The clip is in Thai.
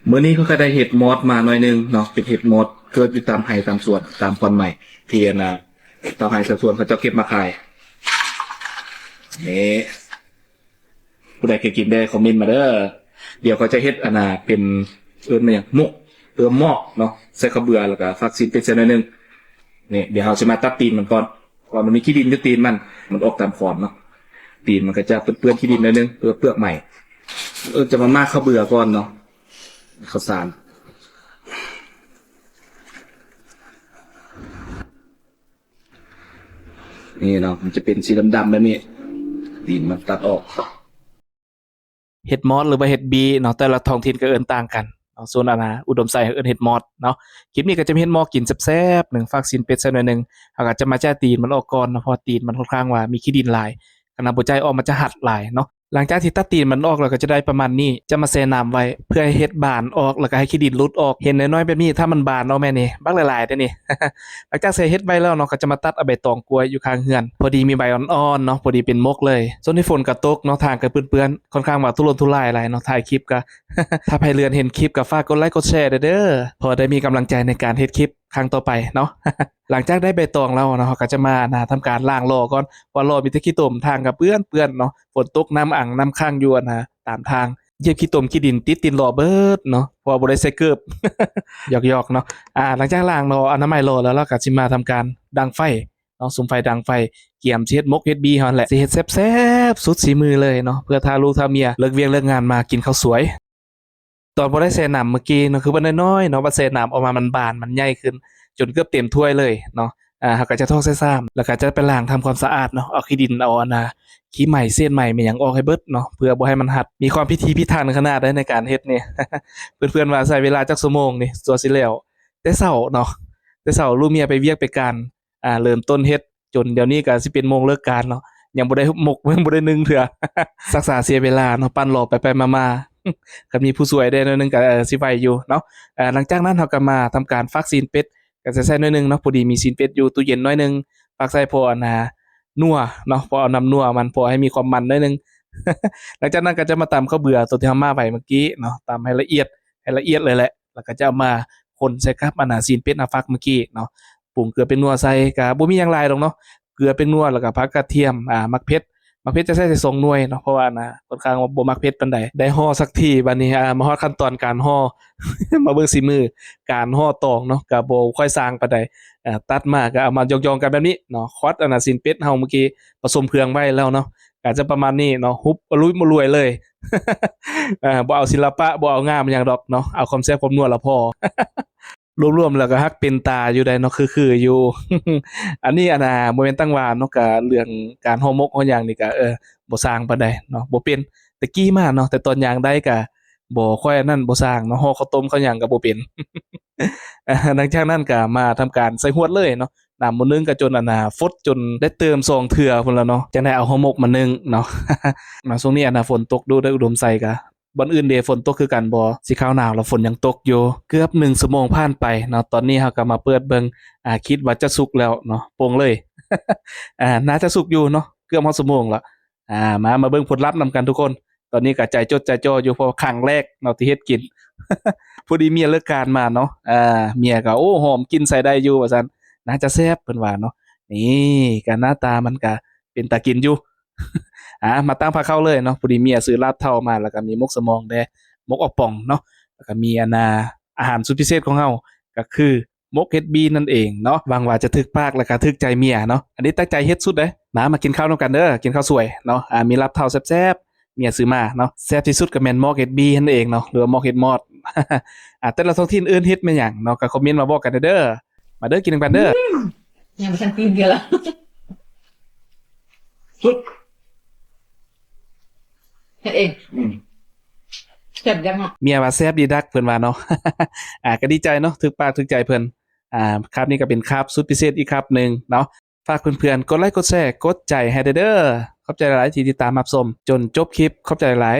มื้อนี้เขาก็ได้เห็ดมอดมาหน่อยนึงเนาะเป็นเห็ดมอดเกิดอยู่ตามไร่ตามสวนตามคอนใหม่ที่ตามไร่ตามสวนเขาจะเก็บมาขายนี่ผู้ใดเคยกินได้คอมเมนต์มาเด้อเดี๋ยวเขาจะเฮ็ดเป็นมาอย่างมุกหม้อเนาะใส่ข้าวเบื่อแล้วก็ฟักซีนเป็นเส้นหน่อยนึงนี่เดี๋ยวเราจะมาตัดตีนมันก่อนเพราะมันมีขี้ดินอยู่ตีนมันออกตามขอนเนาะตีนมันก็จะเปื้อนขี้ดินหน่อยนึงเปลือกใหม่จะมาม่าข้าวเบื่อก่อนเนาะข้าวสารนี่เนาะมันจะเป็นสีดำๆแบบนี้ตีนมันตัดออกเห็ดมอสหรือว่าเห็ดบีเนาะแต่ละท้องถิ่นก็เอิ้นต่างกันเนาะส่วนอุดมไซเอิ้นเห็ดมอสเนาะคลิปนี้ก็จะมีเห็ดมอสกินแซ่บๆ1ฝากซีนเป็ดสักหน่อยนึงเฮาก็จะมาแจ้ตีนมันออกก่อนเนาะเพราะตีนมันค่อนข้างว่ามีขี้ดินหลายขณะบ่ใจออกมันจะหัดหลายเนาะหลังจากที่ตัดตีนมันออกแล้วก็จะได้ประมาณนี้จะมาแช่น้ำไว้เพื่อให้เห็ดบานออกแล้วก็ให้ขี้ดินหลุดออกเห็นน้อยๆแบบนี้ถ้ามันบานเนาะแม่นี่บักหลายๆเด้อนี่ หลังจากใส่เห็ดไว้แล้วเนาะก็จะมาตัดเอาใบตองกล้วยอยู่ข้างเฮือนพอดีมีใบอ่อนๆเนาะพอดีเป็นมกเลยส่วนที่ฝนก็ตกเนาะทางก็เปื้อนๆค่อนข้างว่าทุรนทุรายหลายเนาะถ่ายคลิปก็ ถ้าใครเรือนเห็นคลิปก็ฝากกดไลค์กดแชร์เด้อพอได้มีกำลังใจในการเฮ็ดคลิปครั้งต่อไปเนาะ หลังจากได้ใบตองแล้วเนาะก็จะมาทำการล้างล้อก่อนว่าล้อมีแต่ขี้ตมทางก็เปื้อนๆเนาะฝนตกน้ำอังน้ำค้างอยู่ตามทางเหยียบขี้ตมขี้ดินติดตีนล้อเบิดเนาะเพราะว่าบ่ได้ใส่เกิบ หยอกๆเนาะหลังจากล้างล้ออนามัยล้อแล้วเราก็สิมาทำการดังไฟเนาะสุมไฟดังไฟเกี่ยมสิเฮ็ดมกเฮ็ดบีเฮานั่นแหละสิเฮ็ดแซ่บๆสุดฝีมือเลยเนาะเพื่อทาลูกทาเมียเลิกเวียกเลิกงานมากินข้าวสวย ตอนบ่ได้แช่น้ำเมื่อกี้เนาะคือมันน้อยๆเนาะบ่แช่น้ำออกมามันบานมันใหญ่ขึ้นจนเกือบเต็มถ้วยเลยเนาะเราก็จะทอกใส่ซ้ำแล้วก็จะไปล้างทำความสะอาดเนาะเอาขี้ดินเอาขี้ใหม่เศษใหม่แม่หยังออกให้เบิดเนาะเพื่อบ่ให้มันหัดมีความพิถีพิถันขนาดใดในการเฮ็ดนี่ เพื่อนๆว่าใช้เวลาจักชั่วโมงนี่ตัวสิแล้วแต่เช้าเนาะแต่เช้าลูกเมียไปเวียกไปการเริ่มต้นเฮ็ดจนเดี๋ยวนี้ก็สิเป็นโมงเลิกการเนาะยังบ่ได้หมกยังบ่ได้นึ่งเทื่อ ศึกษาเสียเวลาเนาะปั้นรอไปๆมาๆ ก็มีผู้ช่วยได้หน่อยหนึงก็สิไหวอยู่เนาะหลังจากนั้นเราก็มาทำการฟักซีนเป็ดก็จะใส่หน่อยหนึงเนาะพอดีมีซีนเป็ดอยู่ตู้เย็นหน่อยหนึงฟักใส่พอนัวเนาะพอเอาน้ำนัวมันพอให้มีความมันหน่อยหนึง หลังจากนั้นก็จะมาตำข้าวเบื่อตัวที่เรามาไว้เมื่อกี้เนาะตำให้ละเอียดเลยแหละแล้วก็จะเอามาคนใส่กับซีนเป็ดฟักเมื่อกี้เนาะปรุงเกลือเป็นนัวใส่ก็บ่มีหยังหลายดอกเนาะเกลือเป็นนัวแล้วก็ผักกระเทียมมักเผ็ด มักเพชรจะใช้ได้2หน่วยเนาะเพราะว่าค่อนข้างว่าบ่มักเพชรปานใดได้ห่อสักทีบัดนี้มาฮอดขั้นตอนการห่อ มาเบิ่งฝีมือการห่อตองเนาะก็บ่ค่อยสร้างปานใดตัดมาก็เอามายองๆกันแบบนี้เนาะควอดซีนเป็ดเฮาเมื่อกี้ผสมเครื่องไว้แล้วเนาะก็จะประมาณนี้เนาะฮุบอรุยมารวยเลย บ่เอาศิลปะบ่เอางามหยังดอกเนาะเอาความแซ่บความนัวแล้วพอ รวมๆแล้วก็ฮักเป็นตาอยู่ได้เนาะคือๆอยู่ อันนี้บ่แม่นตั้งว่าเนาะก็เรื่องการฮ้อหมกฮ้อหยังนี่ก็บ่สร้างปานใดเนาะบ่เป็นแต่กี้มาเนาะแต่ตอนย่างได้ก็บ่ค่อยอันนั้นบ่สร้างเนาะฮ้อข้าวต้มข้าวหยังก็บ่เป็น หลังจากนั้นก็มาทำการใส่ฮวดเลยเนาะน้ำมื้อนึงก็จนฟดจนได้เติม2เทื่อพุ่นแล้วเนาะจังได้เอาห่อหมกมานึ่งเนาะ มาช่วงนี้ฝนตกดูได้อุดมไสก็บ่อนอื่นเดฝนตกคือกันบ่สิคราวหนาวแล้วฝนยังตกอยู่เกือบ1ชั่วโมงผ่านไปเนาะตอนนี้เราก็มาเปิดเบิ่งคิดว่าจะสุกแล้วเนาะโป่งเลย น่าจะสุกอยู่เนาะเกือบฮอดชั่วโมงแล้วมาเบิ่งผลลัพธ์นำกันทุกคนตอนนี้ก็ใจจดใจจ่ออยู่เพราะครั้งแรกเนาะที่เฮ็ดกิน พอดีเมียเลิกการมาเนาะเมียก็โอ้หอมกินใส่ได้อยู่ว่าซั่นน่าจะแซ่บเพิ่นว่าเนาะนี่ก็หน้าตามันก็เป็นตากินอยู่ มาตั้งพาเข้าเลยเนาะพอดีเมียซื้อลาบเท่ามาแล้วก็มีมกสมองแดมกออกป่องเนาะแล้วก็มีอาหารสุดพิเศษของเฮาก็คือมกเฮ็ดบีนั่นเองเนาะหวังว่าจะถึกปากแล้วก็ถึกใจเมียเนาะอันนี้ตั้งใจเฮ็ดสุดเด้มากินข้าวนำกันเด้อกินข้าวสวยเนาะมีลาบเท่าแซ่บๆเมียซื้อมาเนาะแซ่บที่สุดก็แม่นมกเฮ็ดบีนั่นเองเนาะหรือว่ามกเฮ็ดมอด แต่ละท้องถิ่นอื่นเฮ็ดแม่นหยังเนาะก็คอมเมนต์มาบอกกันเด้อมาเด้อกินกันเด้อยังไม่ทันกินกันละสุดเฮ็ดเองแซ่บยังอ่ะเมียว่าแซ่บดีดักเพิ่นว่าเนาะ ก็ดีใจเนาะถึกปากถึกใจเพิ่นคราบนี้ก็เป็นคราบสุดพิเศษอีกคราบหนึงเนาะฝากเพื่อนๆกดไลค์กดแชร์กดใจให้เด้อขอบใจหลายๆที่ติดตามรับชมจนจบคลิปขอบใจหลาย